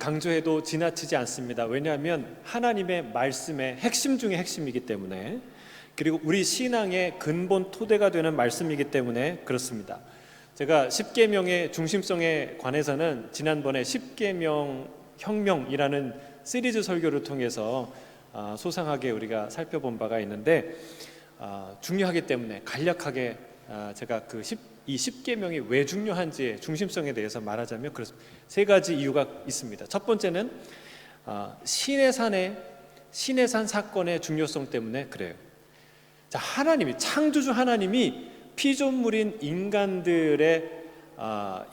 강조해도 지나치지 않습니다. 왜냐하면 하나님의 말씀의 핵심 중에 핵심이기 때문에, 그리고 우리 신앙의 근본 토대가 되는 말씀이기 때문에 그렇습니다. 제가 십계명의 중심성에 관해서는 지난번에 십계명 혁명이라는 시리즈 설교를 통해서 소상하게 우리가 살펴본 바가 있는데, 중요하기 때문에 간략하게 제가 이 십계명이 왜 중요한지의 중심성에 대해서 말하자면 그렇습니다. 세 가지 이유가 있습니다. 첫 번째는 신의 산 사건의 중요성 때문에 그래요. 자, 하나님이, 창조주 하나님이 피조물인 인간들의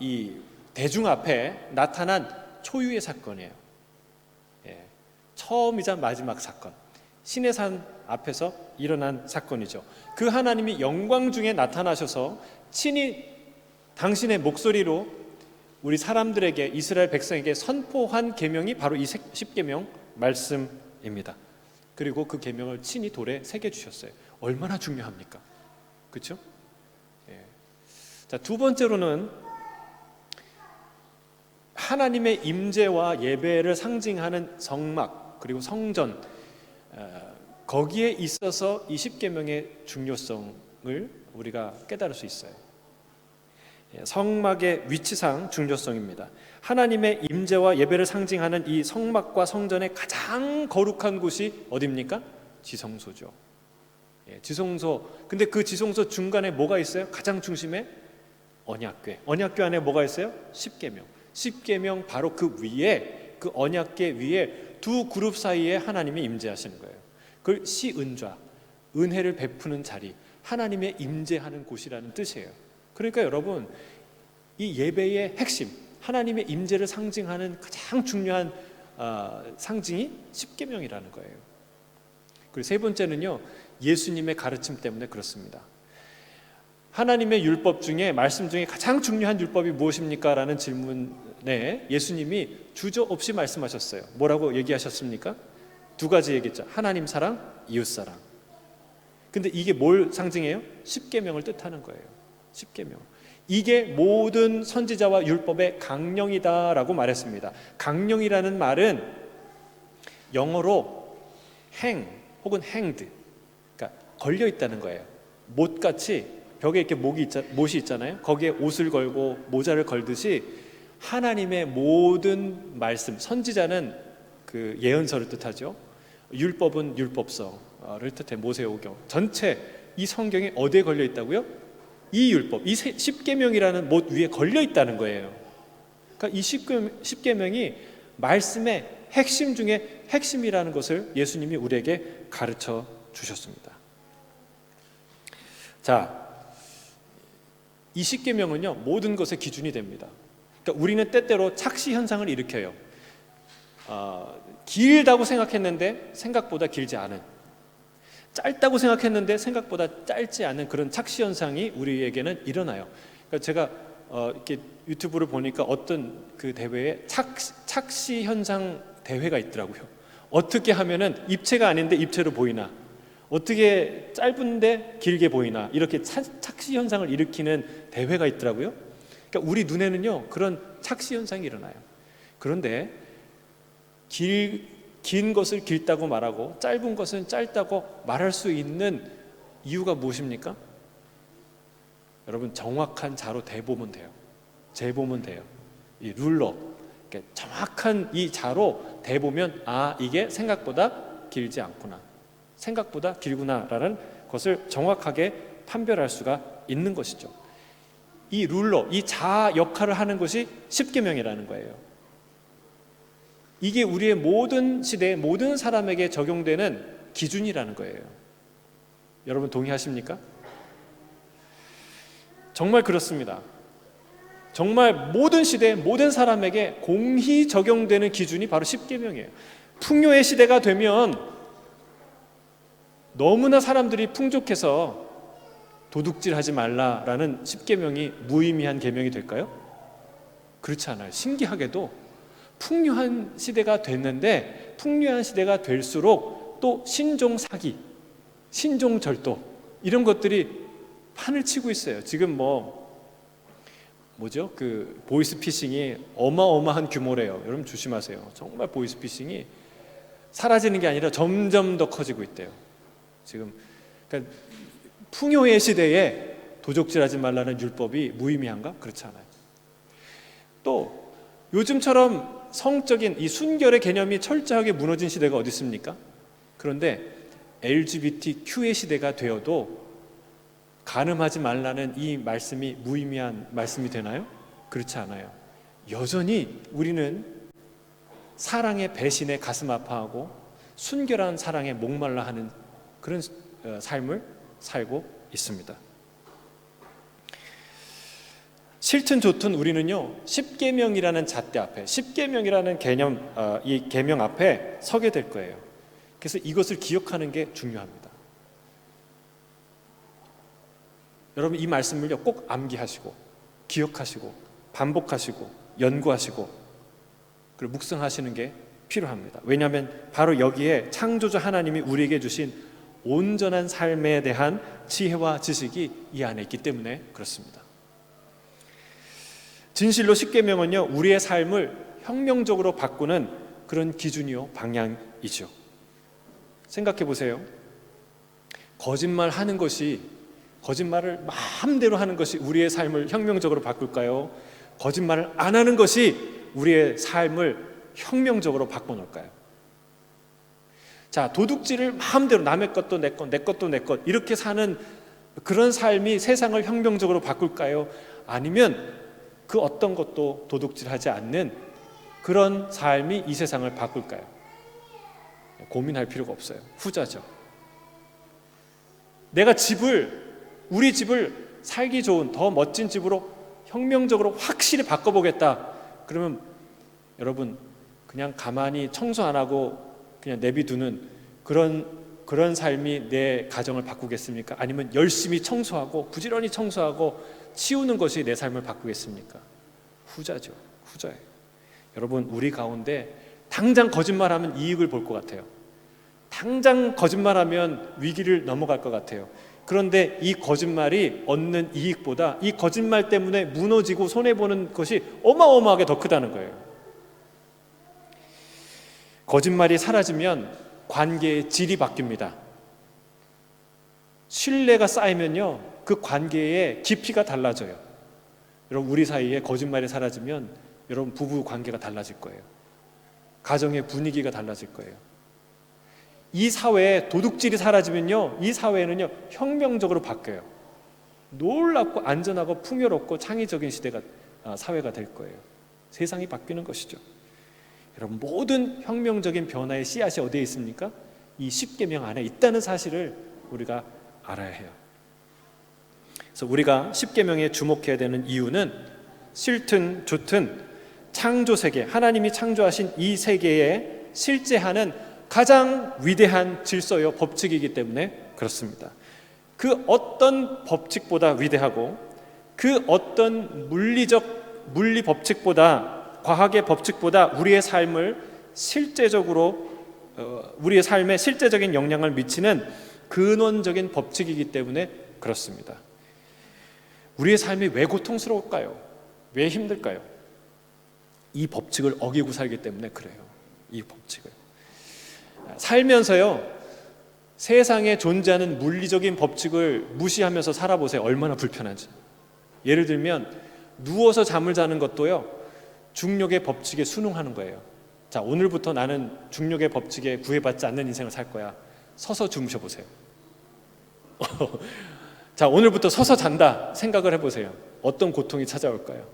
이 대중 앞에 나타난 초유의 사건이에요. 처음이자 마지막 사건, 신의 산 앞에서 일어난 사건이죠. 그 하나님이 영광 중에 나타나셔서 친히 당신의 목소리로 우리 사람들에게, 이스라엘 백성에게 선포한 계명이 바로 이 십계명 말씀입니다. 그리고 그 계명을 친히 돌에 새겨 주셨어요. 얼마나 중요합니까? 그렇죠? 자, 두 번째로는 하나님의 임재와 예배를 상징하는 성막, 그리고 성전, 거기에 있어서 이 십계명의 중요성을 우리가 깨달을 수 있어요. 성막의 위치상 중요성입니다. 하나님의 임재와 예배를 상징하는 이 성막과 성전의 가장 거룩한 곳이 어디입니까? 지성소죠. 지성소. 근데 그 지성소 중간에 뭐가 있어요? 가장 중심에 언약궤. 언약궤 안에 뭐가 있어요? 십계명. 십계명 바로 그 위에, 그 언약궤 위에 두 그룹 사이에 하나님이 임재하시는 거예요. 그걸 시은좌, 은혜를 베푸는 자리, 하나님의 임재하는 곳이라는 뜻이에요. 그러니까 여러분, 이 예배의 핵심, 하나님의 임재를 상징하는 가장 중요한 상징이 십계명이라는 거예요. 그리고 세 번째는요, 예수님의 가르침 때문에 그렇습니다. 하나님의 율법 중에, 말씀 중에 가장 중요한 율법이 무엇입니까? 라는 질문에 예수님이 주저없이 말씀하셨어요. 뭐라고 얘기하셨습니까? 두 가지 얘기했죠. 하나님 사랑, 이웃 사랑. 근데 이게 뭘 상징해요? 십계명을 뜻하는 거예요. 십계명. 이게 모든 선지자와 율법의 강령이다라고 말했습니다. 강령이라는 말은 영어로 hang 혹은 hanged, 그러니까 걸려 있다는 거예요. 못같이 벽에 이렇게 못이 있잖아요. 거기에 옷을 걸고 모자를 걸듯이 하나님의 모든 말씀, 선지자는 그 예언서를 뜻하죠. 율법은 율법서를 뜻해, 모세오경. 전체 이 성경이 어디에 걸려 있다고요? 이 율법, 이 십계명이라는 못 위에 걸려 있다는 거예요. 그러니까 이 십계명이 말씀의 핵심 중에 핵심이라는 것을 예수님이 우리에게 가르쳐 주셨습니다. 자, 이 십계명은요, 모든 것의 기준이 됩니다. 그러니까 우리는 때때로 착시 현상을 일으켜요. 길다고 생각했는데 생각보다 길지 않은, 짧다고 생각했는데 생각보다 짧지 않은 그런 착시 현상이 우리에게는 일어나요. 그러니까 제가 이렇게 유튜브를 보니까 어떤 그 대회에 착시 현상 대회가 있더라고요. 어떻게 하면은 입체가 아닌데 입체로 보이나, 어떻게 짧은데 길게 보이나, 이렇게 착시 현상을 일으키는 대회가 있더라고요. 그러니까 우리 눈에는요, 그런 착시 현상이 일어나요. 그런데 긴 것을 길다고 말하고 짧은 것은 짧다고 말할 수 있는 이유가 무엇입니까? 여러분, 정확한 자로 대보면 돼요. 재보면 돼요. 이 룰러, 정확한 이 자로 대보면, 이게 생각보다 길지 않구나, 생각보다 길구나라는 것을 정확하게 판별할 수가 있는 것이죠. 이 룰러, 이 자 역할을 하는 것이 십계명이라는 거예요. 이게 우리의 모든 시대의 모든 사람에게 적용되는 기준이라는 거예요. 여러분 동의하십니까? 정말 그렇습니다. 정말 모든 시대 모든 사람에게 공히 적용되는 기준이 바로 십계명이에요. 풍요의 시대가 되면 너무나 사람들이 풍족해서 도둑질하지 말라라는 십계명이 무의미한 계명이 될까요? 그렇지 않아요. 신기하게도 풍요한 시대가 됐는데, 풍요한 시대가 될수록 또 신종 사기, 신종 절도, 이런 것들이 판을 치고 있어요. 지금 뭐죠? 그 보이스피싱이 어마어마한 규모래요. 여러분 조심하세요. 정말 보이스피싱이 사라지는 게 아니라 점점 더 커지고 있대요. 지금 그러니까 풍요의 시대에 도적질하지 말라는 율법이 무의미한가? 그렇지 않아요. 또 요즘처럼 성적인 이 순결의 개념이 철저하게 무너진 시대가 어디 있습니까? 그런데 LGBTQ의 시대가 되어도 간음하지 말라는 이 말씀이 무의미한 말씀이 되나요? 그렇지 않아요. 여전히 우리는 사랑의 배신에 가슴 아파하고 순결한 사랑에 목말라 하는 그런 삶을 살고 있습니다. 싫든 좋든 우리는요, 십계명이라는 잣대 앞에, 십계명이라는 개념, 이 계명 앞에 서게 될 거예요. 그래서 이것을 기억하는 게 중요합니다. 여러분 이 말씀을요 꼭 암기하시고 기억하시고 반복하시고 연구하시고 그리고 묵상하시는 게 필요합니다. 왜냐하면 바로 여기에 창조주 하나님이 우리에게 주신 온전한 삶에 대한 지혜와 지식이 이 안에 있기 때문에 그렇습니다. 진실로 십계명은요 우리의 삶을 혁명적으로 바꾸는 그런 기준이요 방향이죠. 생각해 보세요. 거짓말하는 것이 거짓말을 마음대로 하는 것이 우리의 삶을 혁명적으로 바꿀까요? 거짓말을 안 하는 것이 우리의 삶을 혁명적으로 바꿔놓을까요? 자, 도둑질을 마음대로 남의 것도 내 것, 내 것도 내 것 이렇게 사는 그런 삶이 세상을 혁명적으로 바꿀까요? 아니면 그 어떤 것도 도둑질하지 않는 그런 삶이 이 세상을 바꿀까요? 고민할 필요가 없어요. 후자죠. 내가 우리 집을 살기 좋은 더 멋진 집으로 혁명적으로 확실히 바꿔보겠다. 그러면 여러분 그냥 가만히 청소 안 하고 그냥 내비두는 그런 삶이 내 가정을 바꾸겠습니까? 아니면 열심히 청소하고 부지런히 청소하고 치우는 것이 내 삶을 바꾸겠습니까? 후자죠. 후자예요. 여러분 우리 가운데 당장 거짓말하면 이익을 볼 것 같아요. 당장 거짓말하면 위기를 넘어갈 것 같아요. 그런데 이 거짓말이 얻는 이익보다 이 거짓말 때문에 무너지고 손해보는 것이 어마어마하게 더 크다는 거예요. 거짓말이 사라지면 관계의 질이 바뀝니다. 신뢰가 쌓이면요 그 관계의 깊이가 달라져요. 여러분 우리 사이에 거짓말이 사라지면 여러분 부부 관계가 달라질 거예요. 가정의 분위기가 달라질 거예요. 이 사회에 도둑질이 사라지면요 이 사회는요 혁명적으로 바뀌어요. 놀랍고 안전하고 풍요롭고 창의적인 사회가 될 거예요. 세상이 바뀌는 것이죠. 여러분 모든 혁명적인 변화의 씨앗이 어디에 있습니까? 이 십계명 안에 있다는 사실을 우리가 알아야 해요. 그래서 우리가 십계명에 주목해야 되는 이유는 싫든 좋든 창조 세계, 하나님이 창조하신 이 세계에 실제하는 가장 위대한 질서요 법칙이기 때문에 그렇습니다. 그 어떤 법칙보다 위대하고 그 어떤 물리 법칙보다 과학의 법칙보다 우리의 삶을 실제적으로 우리의 삶에 실제적인 영향을 미치는 근원적인 법칙이기 때문에 그렇습니다. 우리의 삶이 왜 고통스러울까요? 왜 힘들까요? 이 법칙을 어기고 살기 때문에 그래요. 이 법칙을 살면서요 세상에 존재하는 물리적인 법칙을 무시하면서 살아보세요. 얼마나 불편한지. 예를 들면 누워서 잠을 자는 것도요 중력의 법칙에 순응하는 거예요. 자, 오늘부터 나는 중력의 법칙에 구애받지 않는 인생을 살 거야. 서서 주무셔 보세요. 자, 오늘부터 서서 잔다 생각을 해보세요. 어떤 고통이 찾아올까요?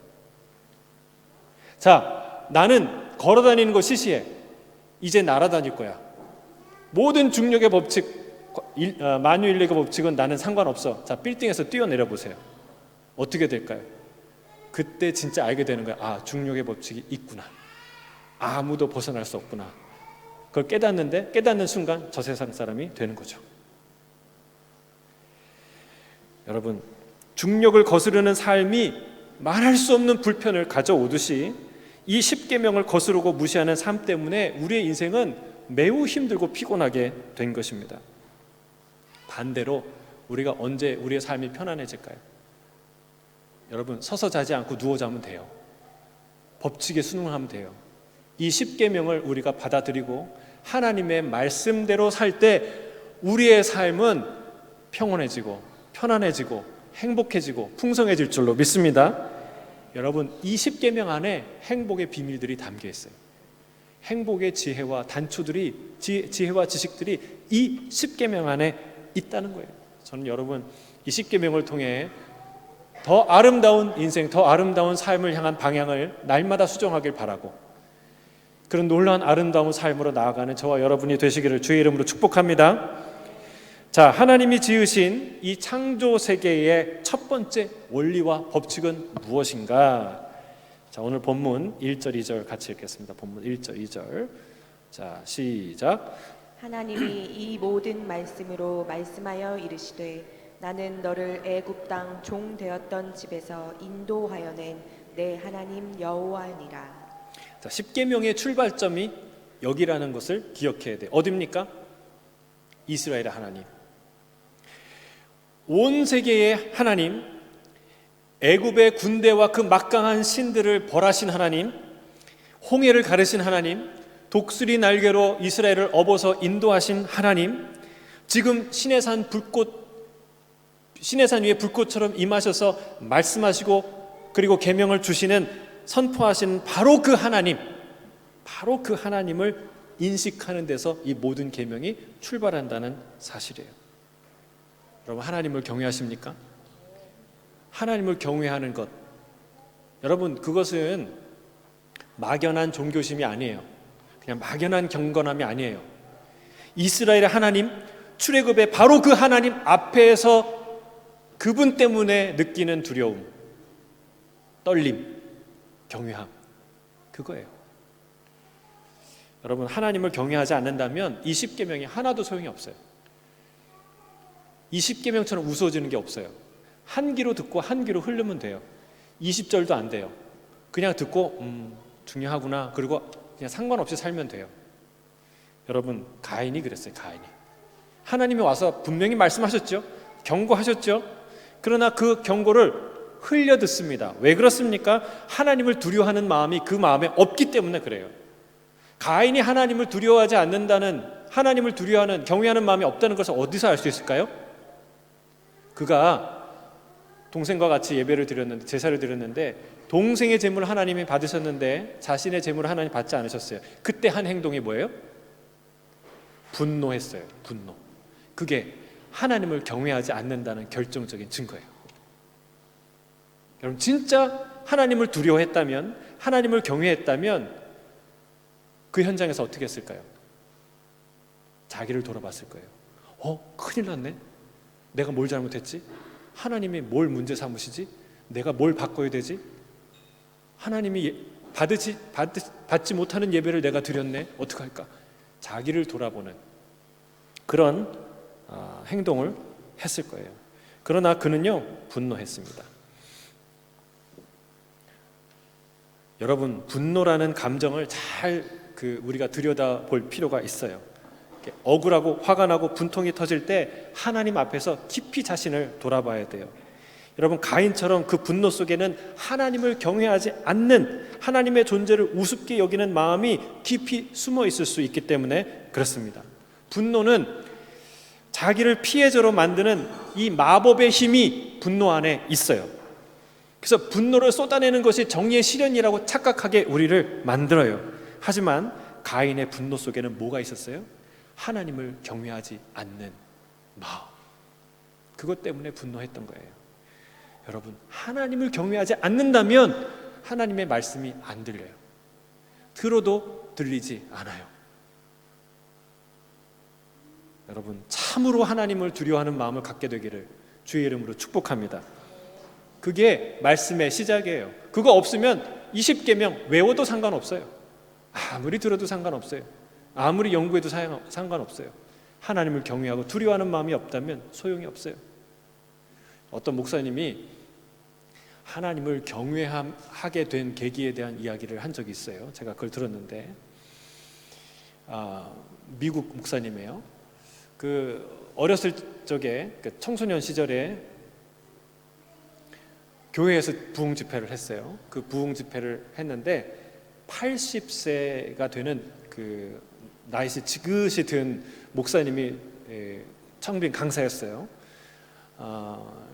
자, 나는 걸어다니는 거 시시해. 이제 날아다닐 거야. 모든 중력의 법칙, 만유인력의 법칙은 나는 상관없어. 자, 빌딩에서 뛰어내려 보세요. 어떻게 될까요? 그때 진짜 알게 되는 거야. 아, 중력의 법칙이 있구나. 아무도 벗어날 수 없구나. 그걸 깨닫는 순간 저 세상 사람이 되는 거죠. 여러분, 중력을 거스르는 삶이 말할 수 없는 불편을 가져오듯이 이 십계명을 거스르고 무시하는 삶 때문에 우리의 인생은 매우 힘들고 피곤하게 된 것입니다. 반대로 우리가 언제 우리의 삶이 편안해질까요? 여러분 서서 자지 않고 누워 자면 돼요. 법칙에 순응하면 돼요. 이 10계명을 우리가 받아들이고 하나님의 말씀대로 살 때 우리의 삶은 평온해지고 편안해지고 행복해지고 풍성해질 줄로 믿습니다. 여러분 이 10계명 안에 행복의 비밀들이 담겨 있어요. 행복의 지혜와 단초들이 지혜와 지식들이 이 10계명 안에 있다는 거예요. 저는 여러분 이 10계명을 통해 더 아름다운 인생, 더 아름다운 삶을 향한 방향을 날마다 수정하길 바라고 그런 놀라운 아름다운 삶으로 나아가는 저와 여러분이 되시기를 주의 이름으로 축복합니다. 자, 하나님이 지으신 이 창조 세계의 첫 번째 원리와 법칙은 무엇인가? 자, 오늘 본문 1절 2절 같이 읽겠습니다. 본문 1절 2절. 자, 시작. 하나님이 이 모든 말씀으로 말씀하여 이르시되 나는 너를 애굽 땅 종 되었던 집에서 인도하여 낸 내 하나님 여호와니라. 자, 10계명의 출발점이 여기라는 것을 기억해야 돼. 어디입니까? 이스라엘의 하나님. 온 세계의 하나님, 애굽의 군대와 그 막강한 신들을 벌하신 하나님, 홍해를 가르신 하나님, 독수리 날개로 이스라엘을 업어서 인도하신 하나님, 지금 시내산 위에 불꽃처럼 임하셔서 말씀하시고 그리고 계명을 주시는 선포하신 바로 그 하나님을 인식하는 데서 이 모든 계명이 출발한다는 사실이에요. 여러분 하나님을 경외하십니까? 하나님을 경외하는 것, 여러분 그것은 막연한 종교심이 아니에요. 그냥 막연한 경건함이 아니에요. 이스라엘의 하나님, 출애굽의 바로 그 하나님 앞에서 그분 때문에 느끼는 두려움, 떨림, 경외함, 그거예요. 여러분 하나님을 경외하지 않는다면 이 10계명이 하나도 소용이 없어요. 이 10계명처럼 우스워지는 게 없어요. 한 귀로 듣고 한 귀로 흐르면 돼요. 20절도 안 돼요. 그냥 듣고 중요하구나 그리고 그냥 상관없이 살면 돼요. 여러분 가인이 그랬어요. 가인이 하나님이 와서 분명히 말씀하셨죠. 경고하셨죠. 그러나 그 경고를 흘려 듣습니다. 왜 그렇습니까? 하나님을 두려워하는 마음이 그 마음에 없기 때문에 그래요. 가인이 하나님을 두려워하지 않는다는, 하나님을 두려워하는, 경외하는 마음이 없다는 것을 어디서 알 수 있을까요? 그가 동생과 같이 예배를 드렸는데, 제사를 드렸는데 동생의 제물을 하나님이 받으셨는데 자신의 제물을 하나님 받지 않으셨어요. 그때 한 행동이 뭐예요? 분노했어요. 분노. 그게 하나님을 경외하지 않는다는 결정적인 증거예요. 여러분 진짜 하나님을 두려워했다면, 하나님을 경외했다면 그 현장에서 어떻게 했을까요? 자기를 돌아봤을 거예요. 큰일 났네. 내가 뭘 잘못했지? 하나님이 뭘 문제 삼으시지? 내가 뭘 바꿔야 되지? 하나님이 받지 못하는 예배를 내가 드렸네. 어떡할까? 자기를 돌아보는 그런 행동을 했을 거예요. 그러나 그는요 분노했습니다. 여러분 분노라는 감정을 잘 우리가 들여다볼 필요가 있어요. 억울하고 화가 나고 분통이 터질 때 하나님 앞에서 깊이 자신을 돌아봐야 돼요. 여러분 가인처럼 그 분노 속에는 하나님을 경외하지 않는, 하나님의 존재를 우습게 여기는 마음이 깊이 숨어 있을 수 있기 때문에 그렇습니다. 분노는 자기를 피해자로 만드는 이 마법의 힘이 분노 안에 있어요. 그래서 분노를 쏟아내는 것이 정의의 실현이라고 착각하게 우리를 만들어요. 하지만 가인의 분노 속에는 뭐가 있었어요? 하나님을 경외하지 않는 마음, 그것 때문에 분노했던 거예요. 여러분 하나님을 경외하지 않는다면 하나님의 말씀이 안 들려요. 들어도 들리지 않아요. 여러분 참으로 하나님을 두려워하는 마음을 갖게 되기를 주의 이름으로 축복합니다. 그게 말씀의 시작이에요. 그거 없으면 20계명 외워도 상관없어요. 아무리 들어도 상관없어요. 아무리 연구해도 상관없어요. 하나님을 경외하고 두려워하는 마음이 없다면 소용이 없어요. 어떤 목사님이 하나님을 경외하게 된 계기에 대한 이야기를 한 적이 있어요. 제가 그걸 들었는데 미국 목사님이에요. 어렸을 적에 청소년 시절에 교회에서 부흥 집회를 했어요. 그 부흥 집회를 했는데 80세가 되는 그 나이시 지긋이 든 목사님이 청빙 강사였어요.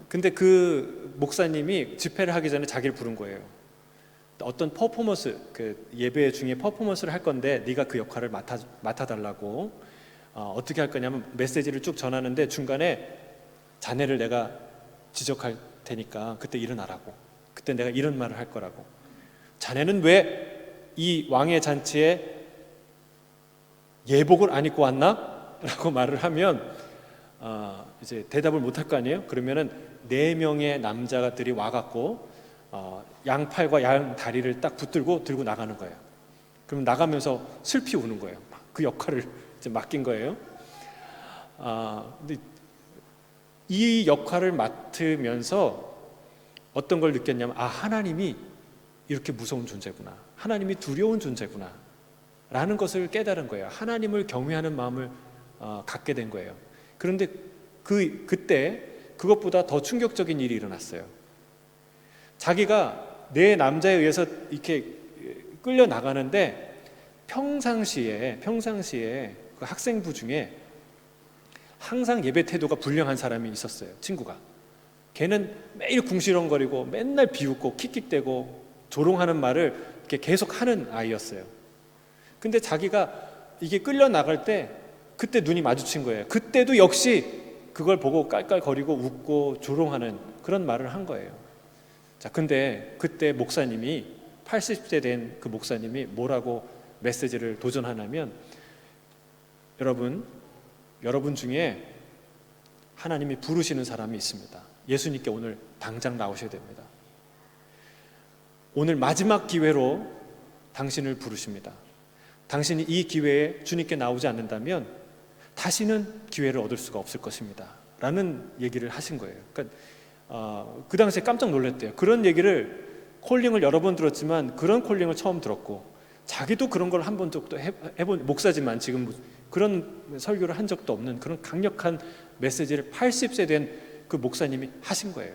근데 그 목사님이 집회를 하기 전에 자기를 부른 거예요. 어떤 퍼포먼스, 그 예배 중에 퍼포먼스를 할 건데 네가 그 역할을 맡아달라고. 어떻게 할 거냐면 메시지를 쭉 전하는데 중간에 자네를 내가 지적할 테니까 그때 일어나라고. 그때 내가 이런 말을 할 거라고. 자네는 왜 이 왕의 잔치에 예복을 안 입고 왔나? 라고 말을 하면 이제 대답을 못 할 거 아니에요. 그러면은 4명의 남자들이 와갖고 양팔과 양 다리를 딱 붙들고 들고 나가는 거예요. 그럼 나가면서 슬피 우는 거예요. 그 역할을 이제 맡긴 거예요. 근데 이 역할을 맡으면서 어떤 걸 느꼈냐면 하나님이 이렇게 무서운 존재구나. 하나님이 두려운 존재구나 라는 것을 깨달은 거예요. 하나님을 경외하는 마음을 갖게 된 거예요. 그런데 그때 그것보다 더 충격적인 일이 일어났어요. 자기가 4남자에 의해서 이렇게 끌려 나가는데 평상시에 그 학생부 중에 항상 예배 태도가 불량한 사람이 있었어요. 친구가. 걔는 매일 궁시렁거리고 맨날 비웃고 킥킥대고 조롱하는 말을 이렇게 계속 하는 아이였어요. 근데 자기가 이게 끌려 나갈 때 그때 눈이 마주친 거예요. 그때도 역시 그걸 보고 깔깔거리고 웃고 조롱하는 그런 말을 한 거예요. 자, 근데 그때 목사님이 80세 된 그 목사님이 뭐라고 메시지를 도전하냐면 여러분 중에 하나님이 부르시는 사람이 있습니다. 예수님께 오늘 당장 나오셔야 됩니다. 오늘 마지막 기회로 당신을 부르십니다. 당신이 이 기회에 주님께 나오지 않는다면 다시는 기회를 얻을 수가 없을 것입니다. 라는 얘기를 하신 거예요. 그러니까 그 당시에 깜짝 놀랐대요. 그런 얘기를 콜링을 여러 번 들었지만 그런 콜링을 처음 들었고 자기도 그런 걸 한 번도 해본 목사지만 지금 그런 설교를 한 적도 없는 그런 강력한 메시지를 80세 된 그 목사님이 하신 거예요.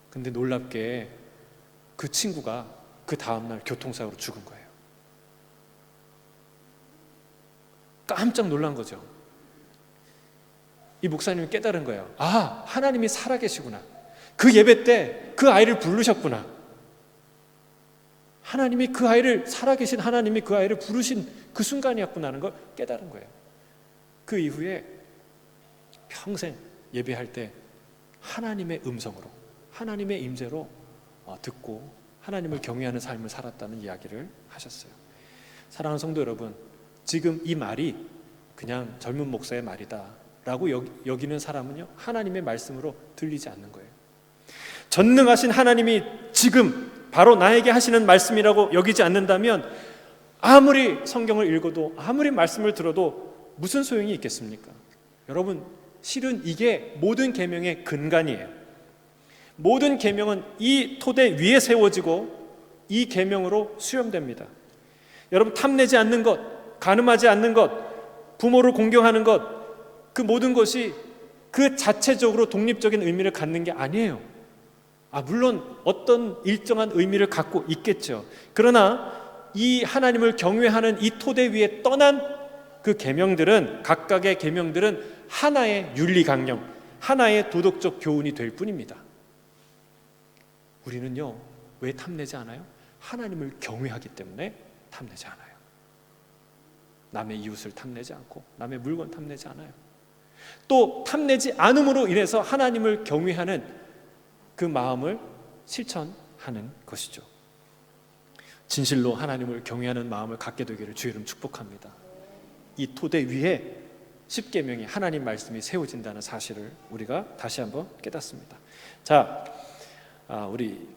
근데 놀랍게 그 친구가 그 다음날 교통사고로 죽은 거예요. 깜짝 놀란 거죠. 이 목사님이 깨달은 거예요. 하나님이 살아계시구나. 그 예배 때 그 아이를 부르셨구나. 하나님이 그 아이를 살아계신 하나님이 그 아이를 부르신 그 순간이었구나 하는 걸 깨달은 거예요. 그 이후에 평생 예배할 때 하나님의 음성으로 하나님의 임재로 듣고 하나님을 경외하는 삶을 살았다는 이야기를 하셨어요. 사랑하는 성도 여러분, 지금 이 말이 그냥 젊은 목사의 말이다 라고 여기는 사람은요 하나님의 말씀으로 들리지 않는 거예요. 전능하신 하나님이 지금 바로 나에게 하시는 말씀이라고 여기지 않는다면 아무리 성경을 읽어도 아무리 말씀을 들어도 무슨 소용이 있겠습니까? 여러분, 실은 이게 모든 계명의 근간이에요. 모든 계명은 이 토대 위에 세워지고 이 계명으로 수렴됩니다. 여러분, 탐내지 않는 것, 간음하지 않는 것, 부모를 공경하는 것, 그 모든 것이 그 자체적으로 독립적인 의미를 갖는 게 아니에요. 물론 어떤 일정한 의미를 갖고 있겠죠. 그러나 이 하나님을 경외하는 이 토대 위에 떠난 그 계명들은, 각각의 계명들은 하나의 윤리 강령, 하나의 도덕적 교훈이 될 뿐입니다. 우리는요 왜 탐내지 않아요? 하나님을 경외하기 때문에 탐내지 않아요. 남의 이웃을 탐내지 않고 남의 물건 탐내지 않아요. 또 탐내지 않음으로 인해서 하나님을 경외하는 그 마음을 실천하는 것이죠. 진실로 하나님을 경외하는 마음을 갖게 되기를 주의 이름 축복합니다. 이 토대 위에 십계명이 하나님 말씀이 세워진다는 사실을 우리가 다시 한번 깨닫습니다. 자, 우리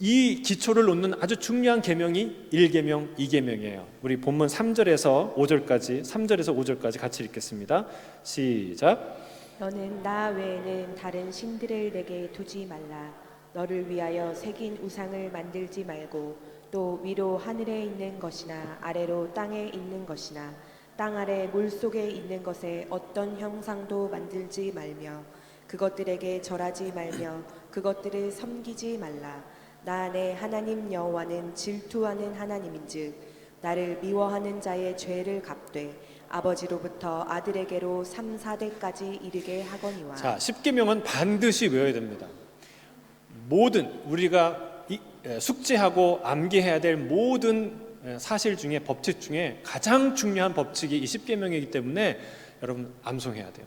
이 기초를 놓는 아주 중요한 계명이 1계명, 2계명이에요. 우리 본문 3절에서 5절까지 같이 읽겠습니다. 시작. 너는 나 외에는 다른 신들을 내게 두지 말라. 너를 위하여 새긴 우상을 만들지 말고 또 위로 하늘에 있는 것이나 아래로 땅에 있는 것이나 땅 아래 물속에 있는 것에 어떤 형상도 만들지 말며 그것들에게 절하지 말며 그것들을 섬기지 말라. 나 내 하나님 여호와는 질투하는 하나님인즉 나를 미워하는 자의 죄를 갚되 아버지로부터 아들에게로 3, 4대까지 이르게 하거니와. 자, 십계명은 반드시 외워야 됩니다. 모든 우리가 숙지하고 암기해야 될 모든 사실 중에, 법칙 중에 가장 중요한 법칙이 이 십계명이기 때문에 여러분 암송해야 돼요.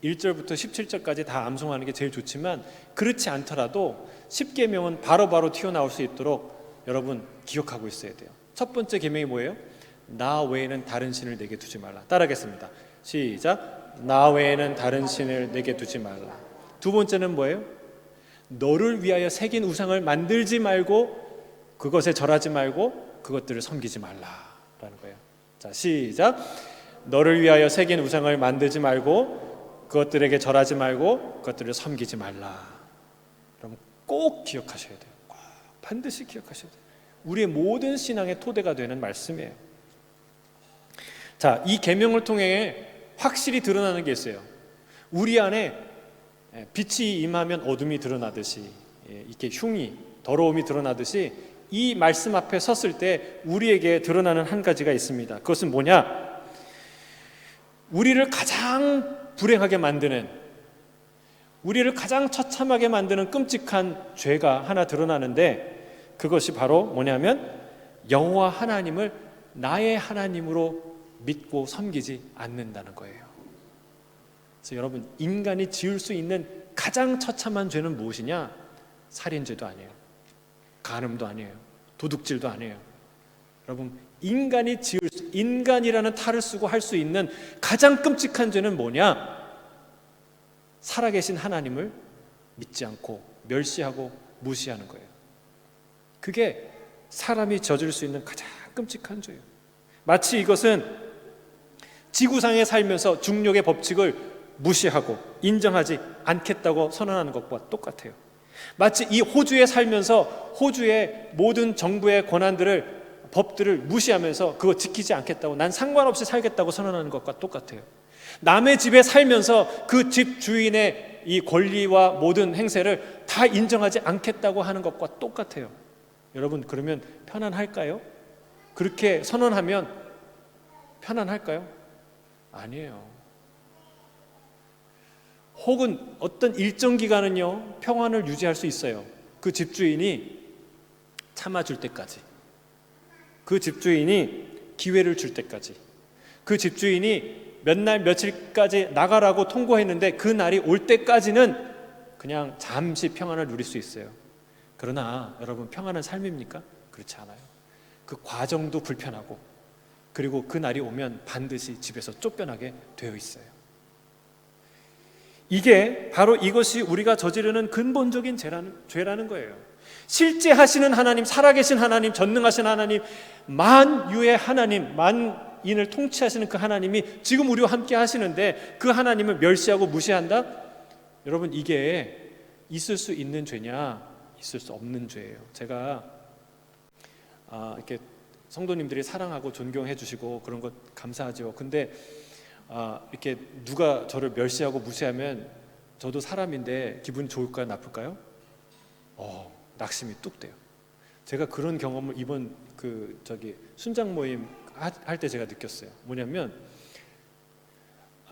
1절부터 17절까지 다 암송하는 게 제일 좋지만 그렇지 않더라도 십계명은 바로바로 튀어나올 수 있도록 여러분 기억하고 있어야 돼요. 첫 번째 계명이 뭐예요? 나 외에는 다른 신을 내게 두지 말라. 따라하겠습니다. 시작. 나 외에는 다른 신을 내게 두지 말라. 두 번째는 뭐예요? 너를 위하여 새긴 우상을 만들지 말고 그것에 절하지 말고 그것들을 섬기지 말라라는 거예요. 자, 시작. 너를 위하여 새긴 우상을 만들지 말고 그것들에게 절하지 말고 그것들을 섬기지 말라. 여러분 꼭 기억하셔야 돼요. 꼭 반드시 기억하셔야 돼요. 우리의 모든 신앙의 토대가 되는 말씀이에요. 자, 이 계명을 통해 확실히 드러나는 게 있어요. 우리 안에 빛이 임하면 어둠이 드러나듯이, 이렇게 흉이, 더러움이 드러나듯이 이 말씀 앞에 섰을 때 우리에게 드러나는 한 가지가 있습니다. 그것은 뭐냐? 우리를 가장 불행하게 만드는, 우리를 가장 처참하게 만드는 끔찍한 죄가 하나 드러나는데 그것이 바로 뭐냐면 여호와 하나님을 나의 하나님으로 믿고 섬기지 않는다는 거예요. 그래서 여러분, 인간이 지을 수 있는 가장 처참한 죄는 무엇이냐? 살인죄도 아니에요, 간음도 아니에요, 도둑질도 아니에요. 여러분, 인간이라는 탈을 쓰고 할 수 있는 가장 끔찍한 죄는 뭐냐? 살아계신 하나님을 믿지 않고 멸시하고 무시하는 거예요. 그게 사람이 저질 수 있는 가장 끔찍한 죄예요. 마치 이것은 지구상에 살면서 중력의 법칙을 무시하고 인정하지 않겠다고 선언하는 것과 똑같아요. 마치 이 호주에 살면서 호주의 모든 정부의 권한들을, 법들을 무시하면서 그거 지키지 않겠다고, 난 상관없이 살겠다고 선언하는 것과 똑같아요. 남의 집에 살면서 그 집 주인의 이 권리와 모든 행세를 다 인정하지 않겠다고 하는 것과 똑같아요. 여러분, 그러면 편안할까요? 그렇게 선언하면 편안할까요? 아니에요. 혹은 어떤 일정 기간은요, 평안을 유지할 수 있어요. 그 집주인이 참아줄 때까지, 그 집주인이 기회를 줄 때까지, 그 집주인이 몇 날 며칠까지 나가라고 통고했는데 그 날이 올 때까지는 그냥 잠시 평안을 누릴 수 있어요. 그러나 여러분, 평안한 삶입니까? 그렇지 않아요. 그 과정도 불편하고, 그리고 그 날이 오면 반드시 집에서 쫓겨나게 되어 있어요. 이게 바로 이것이 우리가 저지르는 근본적인 죄라는 거예요. 실제 하시는 하나님, 살아계신 하나님, 전능하신 하나님, 만유의 하나님, 만인을 통치하시는 그 하나님이 지금 우리와 함께 하시는데 그 하나님을 멸시하고 무시한다? 여러분, 이게 있을 수 있는 죄냐? 있을 수 없는 죄예요. 제가 이렇게 성도님들이 사랑하고 존경해 주시고 그런 것 감사하죠. 근데 이렇게 누가 저를 멸시하고 무시하면 저도 사람인데 기분 좋을까요? 나쁠까요? 낙심이 뚝 돼요. 제가 그런 경험을 이번 순장 모임 할 때 제가 느꼈어요. 뭐냐면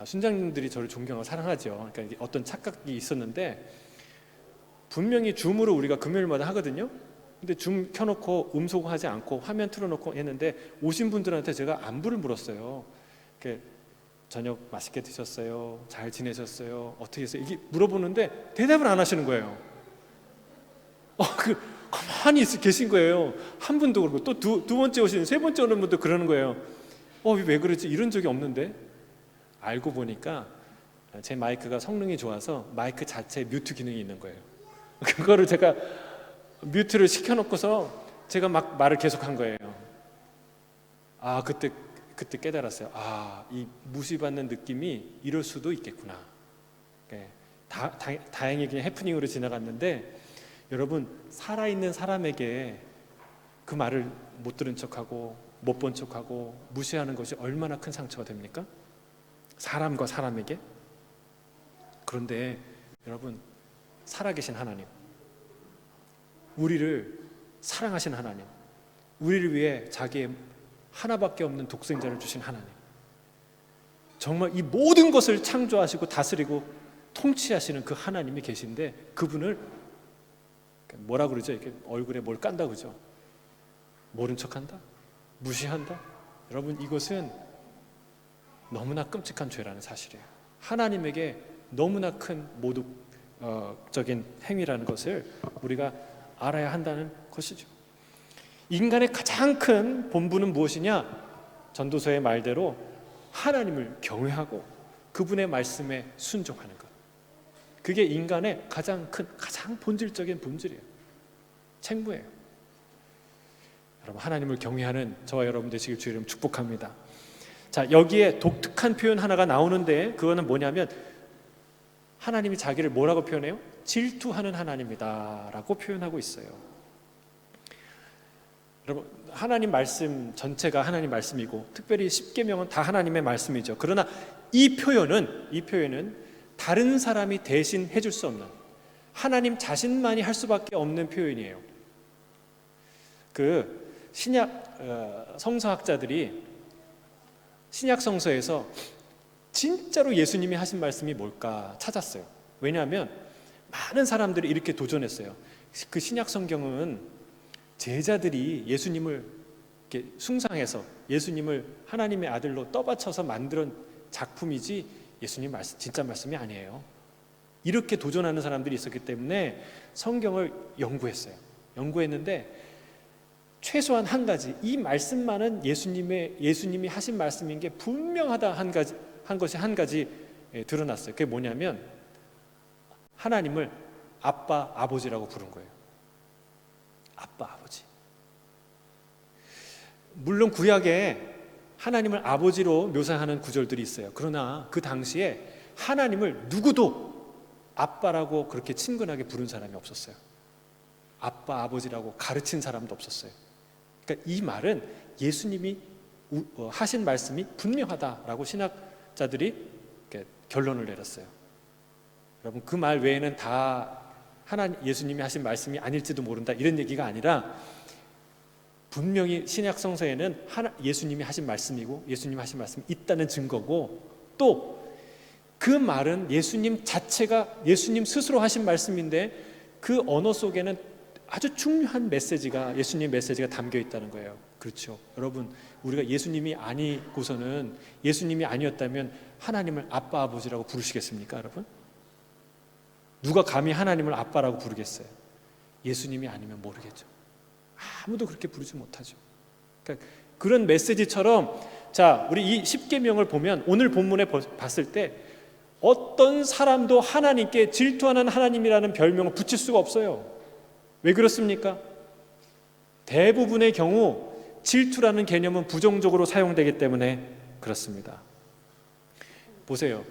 순장님들이 저를 존경하고 사랑하죠. 그러니까 어떤 착각이 있었는데, 분명히 줌으로 우리가 금요일마다 하거든요. 근데 줌 켜놓고 음소거하지 않고 화면 틀어놓고 했는데 오신 분들한테 제가 안부를 물었어요. 저녁 맛있게 드셨어요? 잘 지내셨어요? 어떻게 했어요? 이게 물어보는데 대답을 안 하시는 거예요. 가만히 계신 거예요. 한 분도 그러고, 또 두 번째 오시는, 세 번째 오는 분도 그러는 거예요. 왜 그러지? 이런 적이 없는데. 알고 보니까 제 마이크가 성능이 좋아서 마이크 자체에 뮤트 기능이 있는 거예요. 그거를 제가 뮤트를 시켜놓고서 제가 막 말을 계속한 거예요. 그때 깨달았어요. 이 무시받는 느낌이 이럴 수도 있겠구나. 다행히 그냥 해프닝으로 지나갔는데, 여러분, 살아있는 사람에게 그 말을 못 들은 척하고 못 본 척하고 무시하는 것이 얼마나 큰 상처가 됩니까? 사람과 사람에게. 그런데 여러분, 살아계신 하나님, 우리를 사랑하신 하나님, 우리를 위해 자기의 하나밖에 없는 독생자를 주신 하나님, 정말 이 모든 것을 창조하시고 다스리고 통치하시는 그 하나님이 계신데, 그분을 뭐라 그러죠? 이렇게 얼굴에 뭘 깐다 그러죠? 모른 척한다? 무시한다? 여러분, 이것은 너무나 끔찍한 죄라는 사실이에요. 하나님에게 너무나 큰 모독적인 행위라는 것을 우리가 알아야 한다는 것이죠. 인간의 가장 큰 본분은 무엇이냐? 전도서의 말대로 하나님을 경외하고 그분의 말씀에 순종하는 것. 그게 인간의 가장 본질적인 본질이에요. 책무예요. 여러분, 하나님을 경외하는 저와 여러분 되시길 주의 이름 축복합니다. 자, 여기에 독특한 표현 하나가 나오는데, 그거는 뭐냐면 하나님이 자기를 뭐라고 표현해요? 질투하는 하나님이다 라고 표현하고 있어요. 여러분, 하나님 말씀 전체가 하나님 말씀이고 특별히 십계명은 다 하나님의 말씀이죠. 그러나 이 표현은 다른 사람이 대신 해줄 수 없는, 하나님 자신만이 할 수밖에 없는 표현이에요. 그 신약 성서학자들이 신약 성서에서 진짜로 예수님이 하신 말씀이 뭘까 찾았어요. 왜냐하면 많은 사람들이 이렇게 도전했어요. 그 신약 성경은 제자들이 예수님을 이렇게 숭상해서 예수님을 하나님의 아들로 떠받쳐서 만든 작품이지 예수님 말씀, 진짜 말씀이 아니에요. 이렇게 도전하는 사람들이 있었기 때문에 성경을 연구했는데 최소한 한 가지, 이 말씀만은 예수님이 하신 말씀인 게 분명하다 한 것이 한 가지 드러났어요. 그게 뭐냐면 하나님을 아빠, 아버지라고 부른 거예요. 아빠, 아버지. 물론 구약에 하나님을 아버지로 묘사하는 구절들이 있어요. 그러나 그 당시에 하나님을 누구도 아빠라고 그렇게 친근하게 부른 사람이 없었어요. 아빠, 아버지라고 가르친 사람도 없었어요. 그러니까 이 말은 예수님이 하신 말씀이 분명하다라고 신학자들이 결론을 내렸어요. 여러분, 그 말 외에는 다 예수님이 하신 말씀이 아닐지도 모른다 이런 얘기가 아니라, 분명히 신약 성서에는 예수님이 하신 말씀이고 예수님이 하신 말씀이 있다는 증거고, 또 그 말은 예수님 스스로 하신 말씀인데 그 언어 속에는 아주 중요한 메시지가, 예수님의 메시지가 담겨 있다는 거예요. 그렇죠. 여러분, 우리가 예수님이 아니고서는, 예수님이 아니었다면 하나님을 아빠, 아버지라고 부르시겠습니까, 여러분? 누가 감히 하나님을 아빠라고 부르겠어요? 예수님이 아니면 모르겠죠. 아무도 그렇게 부르지 못하죠. 그러니까 그런 메시지처럼, 자, 우리 이 십계명을 보면 오늘 본문에 봤을 때 어떤 사람도 하나님께 질투하는 하나님이라는 별명을 붙일 수가 없어요. 왜 그렇습니까? 대부분의 경우 질투라는 개념은 부정적으로 사용되기 때문에 그렇습니다. 보세요.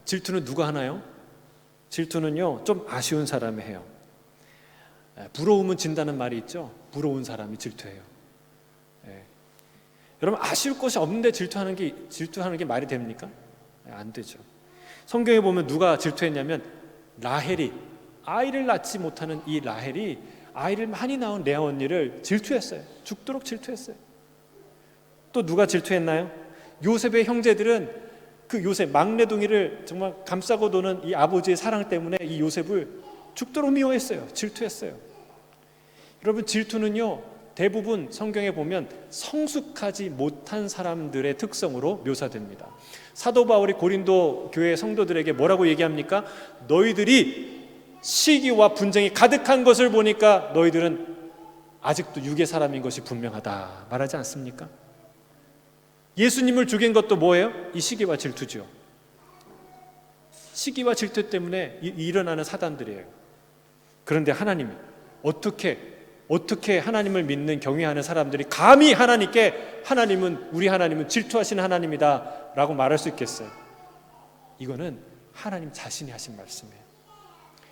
질투는 누가 하나요? 질투는요, 좀 아쉬운 사람이 해요. 부러우면 진다는 말이 있죠. 부러운 사람이 질투해요. 여러분, 아쉬울 것이 없는데 질투하는 게 말이 됩니까? 안 되죠. 성경에 보면 누가 질투했냐면 라헬이, 아이를 낳지 못하는 이 라헬이 아이를 많이 낳은 레아 언니를 질투했어요. 죽도록 질투했어요. 또 누가 질투했나요? 요셉의 형제들은 그 요셉 막내둥이를 정말 감싸고 도는 이 아버지의 사랑 때문에 이 요셉을 죽도록 미워했어요. 질투했어요. 여러분, 질투는요, 대부분 성경에 보면 성숙하지 못한 사람들의 특성으로 묘사됩니다. 사도 바울이 고린도 교회 성도들에게 뭐라고 얘기합니까? 너희들이 시기와 분쟁이 가득한 것을 보니까 너희들은 아직도 육의 사람인 것이 분명하다 말하지 않습니까? 예수님을 죽인 것도 뭐예요? 이 시기와 질투죠. 시기와 질투 때문에 일어나는 사단들이에요. 그런데 하나님이 어떻게 하나님을 믿는 경외하는 사람들이 감히 우리 하나님은 질투하시는 하나님이다 라고 말할 수 있겠어요? 이거는 하나님 자신이 하신 말씀이에요.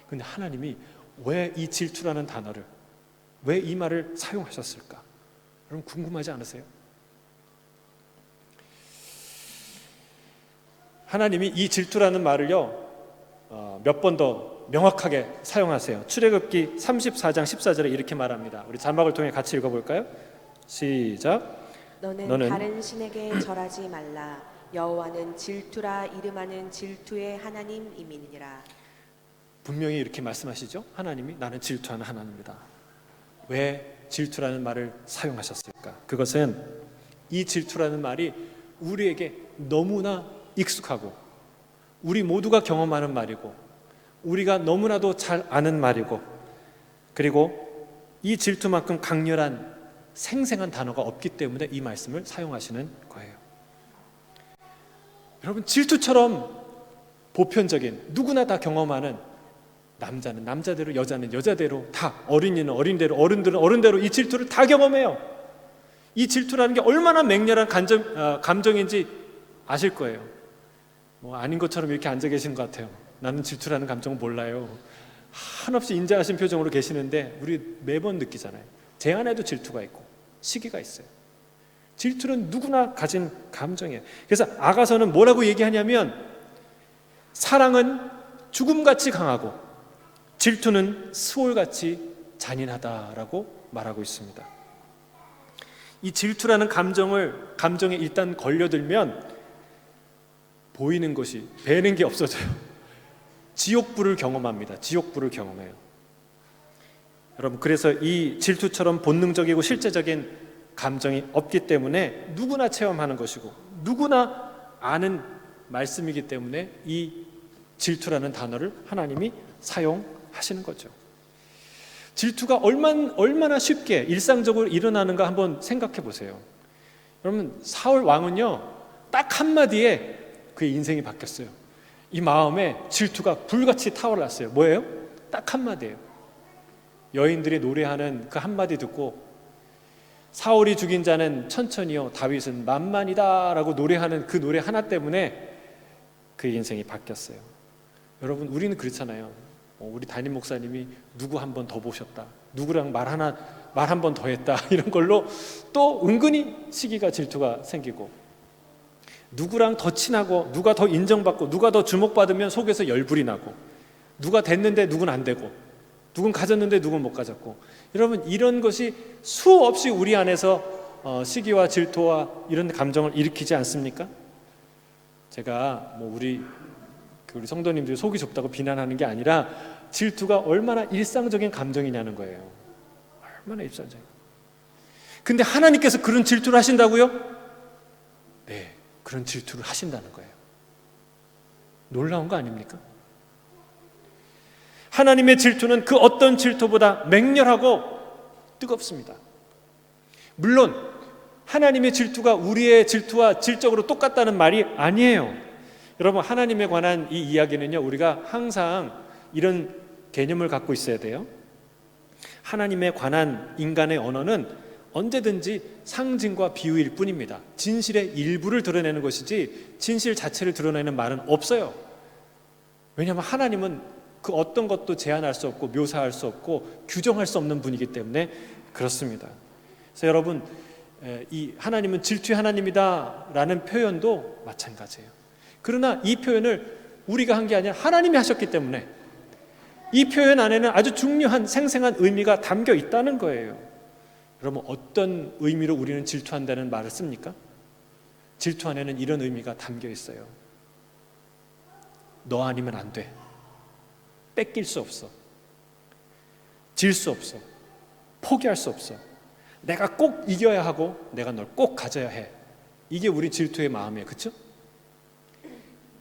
그런데 하나님이 왜 이 질투라는 단어를, 왜 이 말을 사용하셨을까? 여러분, 궁금하지 않으세요? 하나님이 이 질투라는 말을요, 몇 번 더 명확하게 사용하세요. 출애굽기 34장 14절에 이렇게 말합니다. 우리 자막을 통해 같이 읽어볼까요? 시작. 너는 다른 신에게 절하지 말라. 여호와는 질투라 이름하는 질투의 하나님이니라. 분명히 이렇게 말씀하시죠. 하나님이 나는 질투하는 하나님이다. 왜 질투라는 말을 사용하셨을까? 그것은 이 질투라는 말이 우리에게 너무나 익숙하고 우리 모두가 경험하는 말이고 우리가 너무나도 잘 아는 말이고 그리고 이 질투만큼 강렬한 생생한 단어가 없기 때문에 이 말씀을 사용하시는 거예요. 여러분, 질투처럼 보편적인 누구나 다 경험하는 남자는 남자대로 여자는 여자대로 다 어린이는 어린대로 어른들은 어른대로 이 질투를 다 경험해요. 이 질투라는 게 얼마나 맹렬한 감정인지 아실 거예요. 뭐 아닌 것처럼 이렇게 앉아 계신 것 같아요. 나는 질투라는 감정을 몰라요. 한없이 인자하신 표정으로 계시는데 우리 매번 느끼잖아요. 제 안에도 질투가 있고 시기가 있어요. 질투는 누구나 가진 감정이에요. 그래서 아가서는 뭐라고 얘기하냐면 사랑은 죽음같이 강하고 질투는 수월같이 잔인하다라고 말하고 있습니다. 이 질투라는 감정에 일단 걸려들면 보이는 것이 배는 게 없어져요. 지옥불을 경험합니다. 지옥불을 경험해요. 여러분, 그래서 이 질투처럼 본능적이고 실제적인 감정이 없기 때문에 누구나 체험하는 것이고 누구나 아는 말씀이기 때문에 이 질투라는 단어를 하나님이 사용하시는 거죠. 질투가 얼마나 쉽게 일상적으로 일어나는가 한번 생각해 보세요. 여러분, 사울 왕은요 딱 한마디에 그의 인생이 바뀌었어요. 이 마음에 질투가 불같이 타올랐어요. 뭐예요? 딱 한마디예요. 여인들이 노래하는 그 한마디 듣고 사울이 죽인 자는 천천히요 다윗은 만만이다 라고 노래하는 그 노래 하나 때문에 그의 인생이 바뀌었어요. 여러분, 우리는 그렇잖아요. 우리 담임 목사님이 누구 한 번 더 보셨다, 누구랑 말 한 번 더 했다, 이런 걸로 또 은근히 시기가 질투가 생기고 누구랑 더 친하고 누가 더 인정받고 누가 더 주목받으면 속에서 열불이 나고 누가 됐는데 누군 안 되고 누군 가졌는데 누군 못 가졌고 여러분, 이런 것이 수없이 우리 안에서 시기와 질투와 이런 감정을 일으키지 않습니까? 제가 우리 성도님들이 속이 좁다고 비난하는 게 아니라 질투가 얼마나 일상적인 감정이냐는 거예요. 얼마나 일상적인. 근데 하나님께서 그런 질투를 하신다고요? 네, 그런 질투를 하신다는 거예요. 놀라운 거 아닙니까? 하나님의 질투는 그 어떤 질투보다 맹렬하고 뜨겁습니다. 물론 하나님의 질투가 우리의 질투와 질적으로 똑같다는 말이 아니에요. 여러분, 하나님에 관한 이 이야기는요, 우리가 항상 이런 개념을 갖고 있어야 돼요. 하나님에 관한 인간의 언어는 언제든지 상징과 비유일 뿐입니다. 진실의 일부를 드러내는 것이지 진실 자체를 드러내는 말은 없어요. 왜냐하면 하나님은 그 어떤 것도 제한할 수 없고 묘사할 수 없고 규정할 수 없는 분이기 때문에 그렇습니다. 그래서 여러분, 이 하나님은 질투의 하나님이다 라는 표현도 마찬가지예요. 그러나 이 표현을 우리가 한 게 아니라 하나님이 하셨기 때문에 이 표현 안에는 아주 중요한 생생한 의미가 담겨 있다는 거예요. 여러분, 어떤 의미로 우리는 질투한다는 말을 씁니까? 질투 안에는 이런 의미가 담겨 있어요. 너 아니면 안 돼. 뺏길 수 없어. 질 수 없어. 포기할 수 없어. 내가 꼭 이겨야 하고 내가 널 꼭 가져야 해. 이게 우리 질투의 마음이에요. 그렇죠?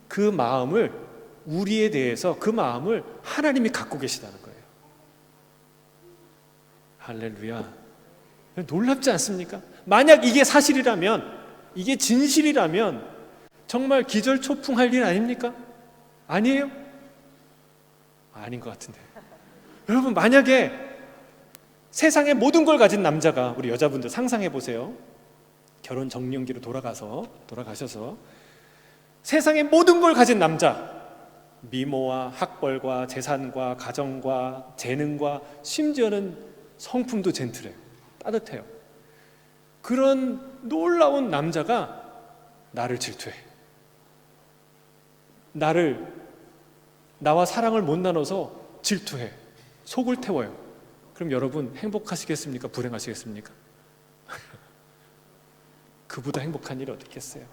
그 마음을 우리에 대해서 그 마음을 하나님이 갖고 계시다는 거예요. 할렐루야. 놀랍지 않습니까? 만약 이게 사실이라면, 이게 진실이라면 정말 기절초풍할 일 아닙니까? 아니에요? 아닌 것 같은데. 여러분, 만약에 세상의 모든 걸 가진 남자가, 우리 여자분들 상상해 보세요. 결혼 정년기로 돌아가셔서 세상의 모든 걸 가진 남자, 미모와 학벌과 재산과 가정과 재능과 심지어는 성품도 젠틀해요. 따뜻해요. 그런 놀라운 남자가 나를 질투해. 나와 사랑을 못 나눠서 질투해. 속을 태워요. 그럼 여러분 행복하시겠습니까? 불행하시겠습니까? 그보다 행복한 일이 어딨겠어요?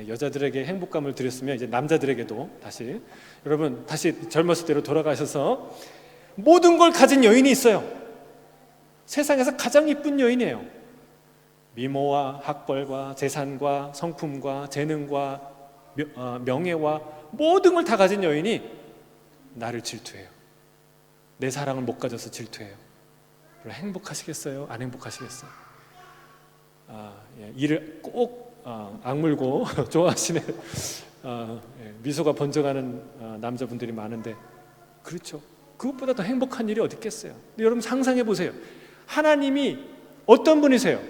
여자들에게 행복감을 드렸으면 이제 남자들에게도 다시, 여러분 다시 젊었을 때로 돌아가셔서 모든 걸 가진 여인이 있어요. 세상에서 가장 이쁜 여인이에요. 미모와 학벌과 재산과 성품과 재능과 명예와 모든 걸 다 가진 여인이 나를 질투해요. 내 사랑을 못 가져서 질투해요. 행복하시겠어요? 안 행복하시겠어요? 이를 꼭 악물고 좋아하시는 미소가 번져가는 남자분들이 많은데, 그렇죠. 그것보다 더 행복한 일이 어디 있겠어요? 근데 여러분 상상해 보세요. 하나님이 어떤 분이세요?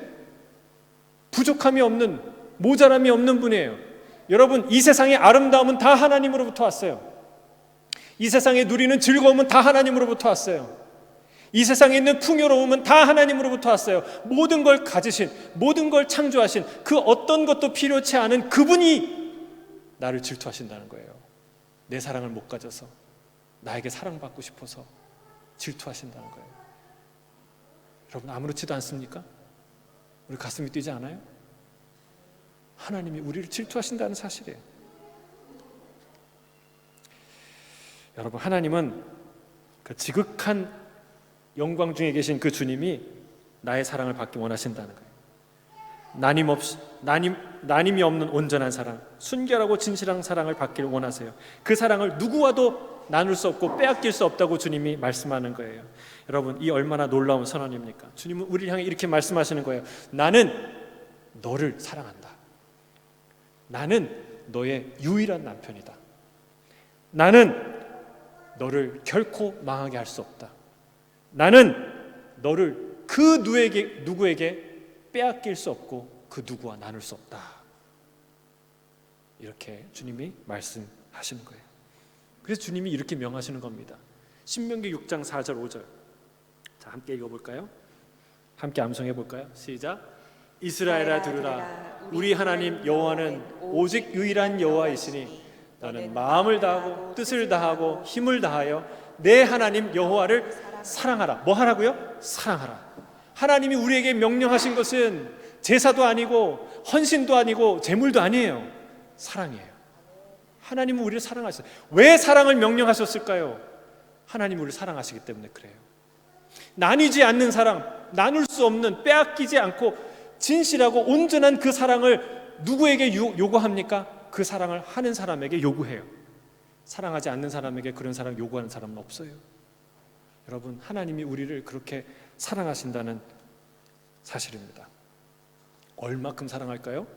부족함이 없는, 모자람이 없는 분이에요. 여러분, 이 세상의 아름다움은 다 하나님으로부터 왔어요. 이 세상에 누리는 즐거움은 다 하나님으로부터 왔어요. 이 세상에 있는 풍요로움은 다 하나님으로부터 왔어요. 모든 걸 가지신, 모든 걸 창조하신 그 어떤 것도 필요치 않은 그분이 나를 질투하신다는 거예요. 내 사랑을 못 가져서, 나에게 사랑받고 싶어서 질투하신다는 거예요. 여러분, 아무렇지도 않습니까? 우리 가슴이 뛰지 않아요? 하나님이 우리를 질투하신다는 사실이에요. 여러분, 하나님은 그 지극한 영광 중에 계신 그 주님이 나의 사랑을 받기 원하신다는 거예요. 나님이 없는 온전한 사랑, 순결하고 진실한 사랑을 받기를 원하세요. 그 사랑을 누구와도 나눌 수 없고 빼앗길 수 없다고 주님이 말씀하는 거예요. 여러분, 이 얼마나 놀라운 선언입니까? 주님은 우리를 향해 이렇게 말씀하시는 거예요. 나는 너를 사랑한다. 나는 너의 유일한 남편이다. 나는 너를 결코 망하게 할 수 없다. 나는 너를 그 누구에게 빼앗길 수 없고 그 누구와 나눌 수 없다. 이렇게 주님이 말씀하시는 거예요. 그래서 주님이 이렇게 명하시는 겁니다. 신명기 6장 4절 5절. 자, 함께 읽어볼까요? 함께 암송해 볼까요? 시작. 이스라엘아 들으라. 우리 하나님 여호와는 오직 유일한 여호와이시니 너는 마음을 다하고 뜻을 다하고 힘을 다하여 내 하나님 여호와를 사랑하라. 뭐 하라고요? 사랑하라. 하나님이 우리에게 명령하신 것은 제사도 아니고 헌신도 아니고 제물도 아니에요. 사랑이에요. 하나님은 우리를 사랑하셨어요. 왜 사랑을 명령하셨을까요? 하나님이 우리를 사랑하시기 때문에 그래요. 나뉘지 않는 사랑, 나눌 수 없는, 빼앗기지 않고 진실하고 온전한 그 사랑을 누구에게 요구합니까? 그 사랑을 하는 사람에게 요구해요. 사랑하지 않는 사람에게 그런 사랑 요구하는 사람은 없어요. 여러분, 하나님이 우리를 그렇게 사랑하신다는 사실입니다. 얼마큼 사랑할까요?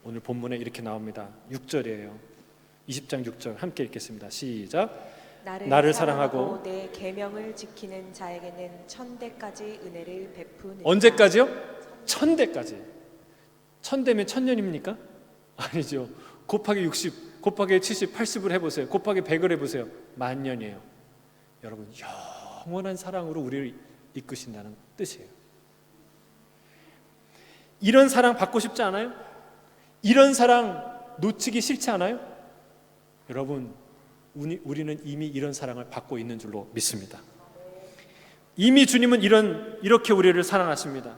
오늘 본문에 이렇게 나옵니다. 6절이에요. 20장 6절 함께 읽겠습니다. 시작. 나를 사랑하고 내 계명을 지키는 자에게는 1000대까지 은혜를 베푸는. 언제까지요? 1000대까지. 1000대면 1000년입니까? 아니죠. 곱하기 60, 곱하기 70, 80을 해보세요. 곱하기 100을 해보세요. 10,000년이에요. 여러분, 영원한 사랑으로 우리를 이끄신다는 뜻이에요. 이런 사랑 받고 싶지 않아요? 이런 사랑 놓치기 싫지 않아요? 여러분, 우리는 이미 이런 사랑을 받고 있는 줄로 믿습니다. 이미 주님은 이렇게 우리를 사랑하십니다.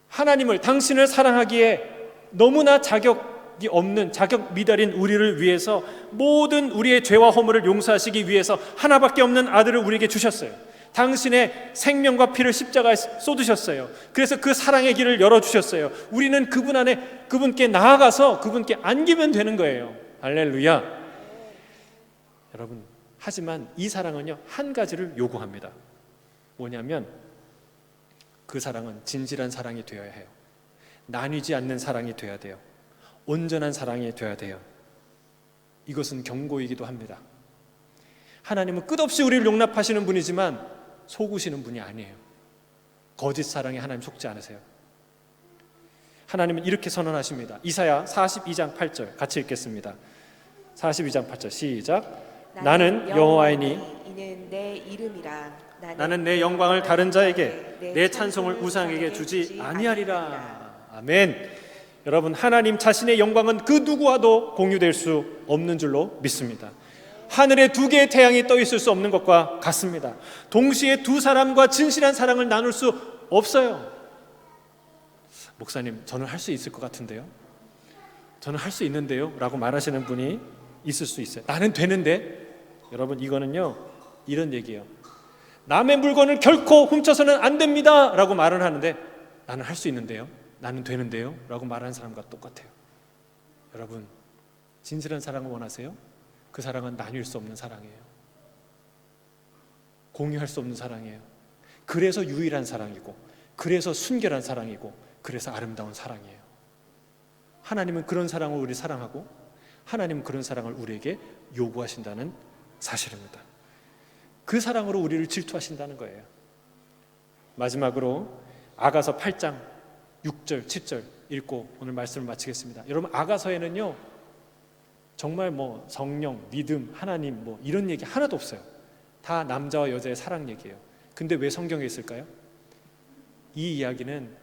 하나님을, 당신을 사랑하기에 너무나 자격이 없는, 자격 미달인 우리를 위해서 모든 우리의 죄와 허물을 용서하시기 위해서 하나밖에 없는 아들을 우리에게 주셨어요. 당신의 생명과 피를 십자가에 쏟으셨어요. 그래서 그 사랑의 길을 열어주셨어요. 우리는 그분 안에, 그분께 나아가서 그분께 안기면 되는 거예요. 할렐루야. 여러분, 하지만 이 사랑은요, 한 가지를 요구합니다. 뭐냐면 그 사랑은 진실한 사랑이 되어야 해요. 나뉘지 않는 사랑이 되어야 돼요. 온전한 사랑이 되어야 돼요. 이것은 경고이기도 합니다. 하나님은 끝없이 우리를 용납하시는 분이지만 속으시는 분이 아니에요. 거짓 사랑에 하나님 속지 않으세요. 하나님은 이렇게 선언하십니다. 이사야 42장 8절 같이 읽겠습니다. 42장 8절 시작. 나는 여호와이니 이는 내 이름이라. 나는 내 영광을 다른 자에게, 내 찬송을 우상에게 주지 아니하리라. 아멘. 여러분, 하나님 자신의 영광은 그 누구와도 공유될 수 없는 줄로 믿습니다. 하늘에 두 개의 태양이 떠 있을 수 없는 것과 같습니다. 동시에 두 사람과 진실한 사랑을 나눌 수 없어요. 목사님, 저는 할 수 있을 것 같은데요, 저는 할 수 있는데요 라고 말하시는 분이 있을 수 있어요. 나는 되는데. 여러분, 이거는요 이런 얘기예요. 남의 물건을 결코 훔쳐서는 안 됩니다 라고 말은 하는데, 나는 할 수 있는데요, 나는 되는데요 라고 말하는 사람과 똑같아요. 여러분, 진실한 사랑을 원하세요? 그 사랑은 나뉠 수 없는 사랑이에요. 공유할 수 없는 사랑이에요. 그래서 유일한 사랑이고, 그래서 순결한 사랑이고, 그래서 아름다운 사랑이에요. 하나님은 그런 사랑을 우리 사랑하고, 하나님은 그런 사랑을 우리에게 요구하신다는 사실입니다. 그 사랑으로 우리를 질투하신다는 거예요. 마지막으로 아가서 8장 6절 7절 읽고 오늘 말씀을 마치겠습니다. 여러분, 아가서에는요 정말 뭐 성령, 믿음, 하나님 뭐 이런 얘기 하나도 없어요. 다 남자와 여자의 사랑 얘기예요. 근데 왜 성경에 있을까요? 이 이야기는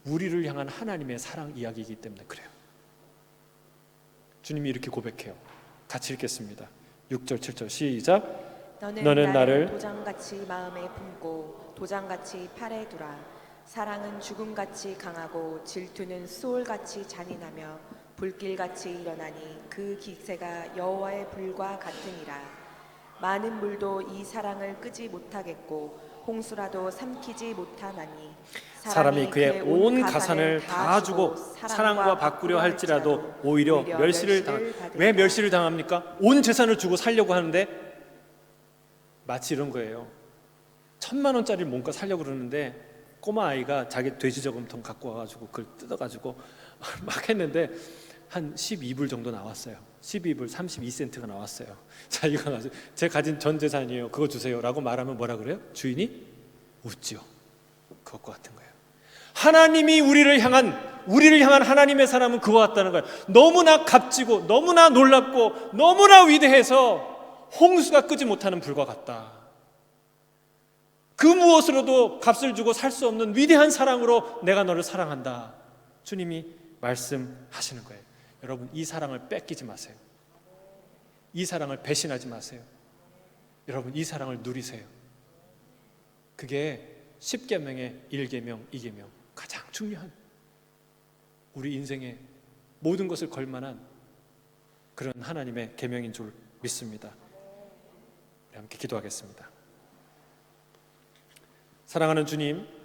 우리를 향한 하나님의 사랑 이야기이기 때문에 그래요. 주님이 이렇게 고백해요. 같이 읽겠습니다. 6절 7절 시작. 너는 나를 도장같이 마음에 품고 도장같이 팔에 두라. 사랑은 죽음같이 강하고 질투는 소울같이 잔인하며 불길같이 일어나니 그 기세가 여호와의 불과 같으니라. 많은 물도 이 사랑을 끄지 못하겠고 홍수라도 삼키지 못하나니 사람이 그의 온 가산을 다 주고 사랑과 바꾸려 할지라도 오히려 왜 멸시를 당합니까? 온 재산을 주고 살려고 하는데 마치 이런 거예요. 1,000,000원짜리 뭔가 살려고 그러는데 꼬마 아이가 자기 돼지 저금통 갖고 와가지고 그걸 뜯어가지고 막 했는데 한 12불 정도 나왔어요. 12불 32센트가 나왔어요. 자, 이거 가지고 제 가진 전 재산이에요, 그거 주세요 라고 말하면 뭐라 그래요? 주인이 웃지요. 그것과 같은 거예요. 하나님이 우리를 향한 하나님의 사람은 그와 같다는 거예요. 너무나 값지고 너무나 놀랍고 너무나 위대해서 홍수가 끄지 못하는 불과 같다. 그 무엇으로도 값을 주고 살 수 없는 위대한 사랑으로 내가 너를 사랑한다. 주님이 말씀하시는 거예요. 여러분, 이 사랑을 뺏기지 마세요. 이 사랑을 배신하지 마세요. 여러분, 이 사랑을 누리세요. 그게 10계명의 1계명, 2계명, 가장 중요한 우리 인생의 모든 것을 걸 만한 그런 하나님의 계명인 줄 믿습니다. 우리 함께 기도하겠습니다. 사랑하는 주님,